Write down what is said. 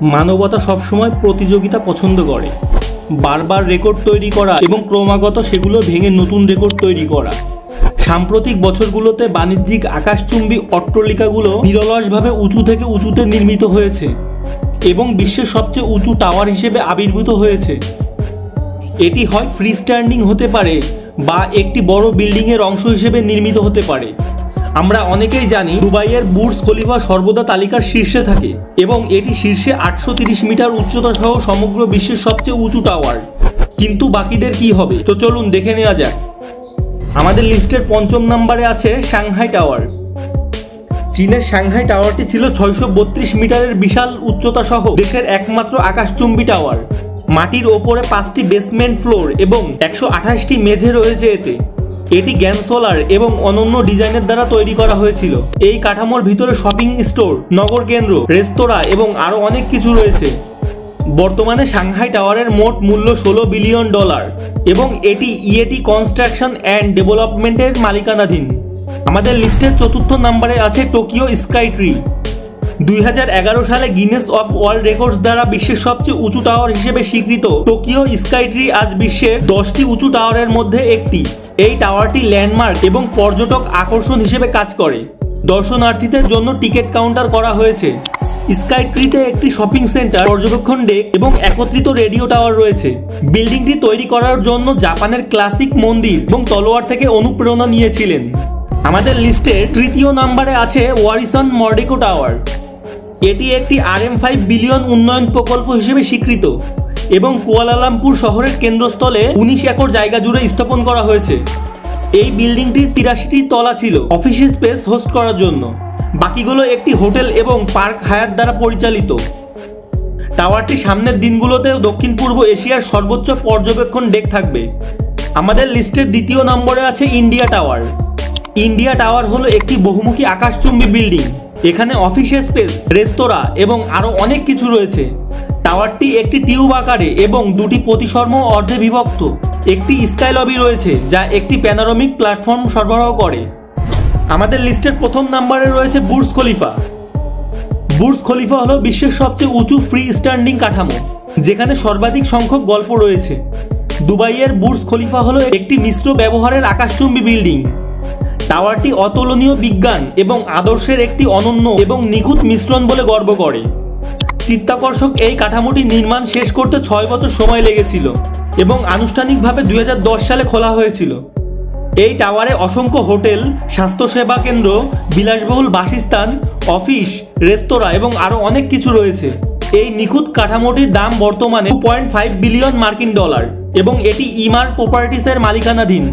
মানবতা সবসময় প্রতিযোগিতা পছন্দ করে, বারবার রেকর্ড তৈরি করা এবং ক্রমাগত সেগুলো ভেঙে নতুন রেকর্ড তৈরি করা। সাম্প্রতিক বছরগুলোতে বাণিজ্যিক আকাশচুম্বী অট্টালিকাগুলো নিরলসভাবে উঁচু থেকে উঁচুতে নির্মিত হয়েছে এবং বিশ্বের সবচেয়ে উঁচু টাওয়ার হিসেবে আবির্ভূত হয়েছে। এটি হয় ফ্রি স্ট্যান্ডিং হতে পারে বা একটি বড় বিল্ডিংয়ের অংশ হিসেবে নির্মিত হতে পারে। আমরা অনেকেই জানি দুবাইয়ের বুর্জ খলিফা সর্বদা তালিকার শীর্ষে থাকে এবং এটি শীর্ষে 830 মিটার উচ্চতা সহ সমগ্র বিশ্বের সবচেয়ে উঁচু টাওয়ার। কিন্তু বাকিদের কি হবে? তো চলুন দেখে নেওয়া যাক। আমাদের লিস্টের 5ম নম্বরে আছে সাংহাই টাওয়ার। চীনের সাংহাই টাওয়ারটি ছিল 632 মিটারের বিশাল উচ্চতা সহ দেশের একমাত্র আকাশচুম্বী টাওয়ার। মাটির ওপরে 5টি বেসমেন্ট ফ্লোর এবং 128টি মেঝে রয়েছে এতে। এটি গ্যান সোলার এবং অনন্য ডিজাইনের দ্বারা তৈরি করা হয়েছিল। এই কাঠামোর ভিতরে শপিং স্টোর, নগর কেন্দ্র, রেস্তোরাঁ এবং আরও অনেক কিছু রয়েছে। বর্তমানে সাংহাই টাওয়ারের মোট মূল্য $16 বিলিয়ন এবং এটি ইয়েটি কনস্ট্রাকশন অ্যান্ড ডেভেলপমেন্টের মালিকানাধীন। আমাদের লিস্টের 4র্থ নম্বরে আছে টোকিও স্কাই ট্রি। 2011 সালে গিনেস অফ ওয়ার্ল্ড রেকর্ডস দ্বারা বিশ্বের সবচেয়ে উঁচু টাওয়ার হিসেবে স্বীকৃত টোকিও স্কাই ট্রি আজ বিশ্বের 10টি উঁচু টাওয়ারের মধ্যে একটি। এই টাওয়ারটি ল্যান্ডমার্ক এবং পর্যটক আকর্ষণ হিসেবে কাজ করে। দর্শনার্থীদের জন্য টিকিট কাউন্টার করা হয়েছে। স্কাই ট্রিতে একটি শপিং সেন্টার, পর্যবেক্ষণ ডেক এবং একত্রিত রেডিও টাওয়ার রয়েছে। বিল্ডিংটি তৈরি করার জন্য জাপানের ক্লাসিক মন্দির এবং তলোয়ার থেকে অনুপ্রেরণা নিয়েছিলেন। আমাদের লিস্টের 3য় নম্বরে আছে ওয়ারিসন মর্ডেকো টাওয়ার। এটি একটি RM5 বিলিয়ন উন্নয়ন প্রকল্প হিসেবে স্বীকৃত এবং কুয়ালালামপুর শহরের কেন্দ্রস্থলে 19 একর জায়গা জুড়ে স্থাপন করা হয়েছে। এই বিল্ডিংটির 83টি তলা ছিল অফিস স্পেস হোস্ট করার জন্য, বাকিগুলো একটি হোটেল এবং পার্ক হায়াত দ্বারা পরিচালিত। টাওয়ারটি সামনের দিনগুলোতেও দক্ষিণ পূর্ব এশিয়ার সর্বোচ্চ পর্যবেক্ষণ ডেক থাকবে। আমাদের লিস্টের 2য় নম্বরে আছে ইন্ডিয়া টাওয়ার। ইন্ডিয়া টাওয়ার হলো একটি বহুমুখী আকাশচুম্বী বিল্ডিং। এখানে অফিস স্পেস, রেস্তোরাঁ এবং আরও অনেক কিছু রয়েছে। টাওয়ারটি একটি টিউব আকারে এবং 2টি প্রতিসম অর্ধে বিভক্ত। একটি স্কাই লবি রয়েছে যা একটি প্যানোরামিক প্ল্যাটফর্ম সরবরাহ করে। আমাদের লিস্টের 1ম নম্বরে রয়েছে বুর্জ খলিফা। বুর্জ খলিফা হলো বিশ্বের সবচেয়ে উঁচু ফ্রি স্ট্যান্ডিং কাঠামো, যেখানে সর্বাধিক সংখ্যক গল্প রয়েছে। দুবাইয়ের বুর্জ খলিফা হলো একটি মিশ্র ব্যবহারের আকাশচুম্বী বিল্ডিং। টাওয়ারটি অতুলনীয় বিজ্ঞান এবং আদর্শের একটি অনন্য এবং নিখুঁত মিশ্রণ বলে গর্ব করে। চিত্তাকর্ষক এই কাঠামোটি নির্মাণ শেষ করতে 6 বছর সময় লেগেছিল এবং আনুষ্ঠানিকভাবে 2010 সালে খোলা হয়েছিল। এই টাওয়ারে অসংখ্য হোটেল, স্বাস্থ্যসেবা কেন্দ্র, বিলাসবহুল বাসস্থান, অফিস, রেস্তোরাঁ এবং আরও অনেক কিছু রয়েছে। এই নিখুঁত কাঠামোটির দাম বর্তমানে $2.5 বিলিয়ন এবং এটি ইমার প্রপার্টিসের মালিকানাধীন।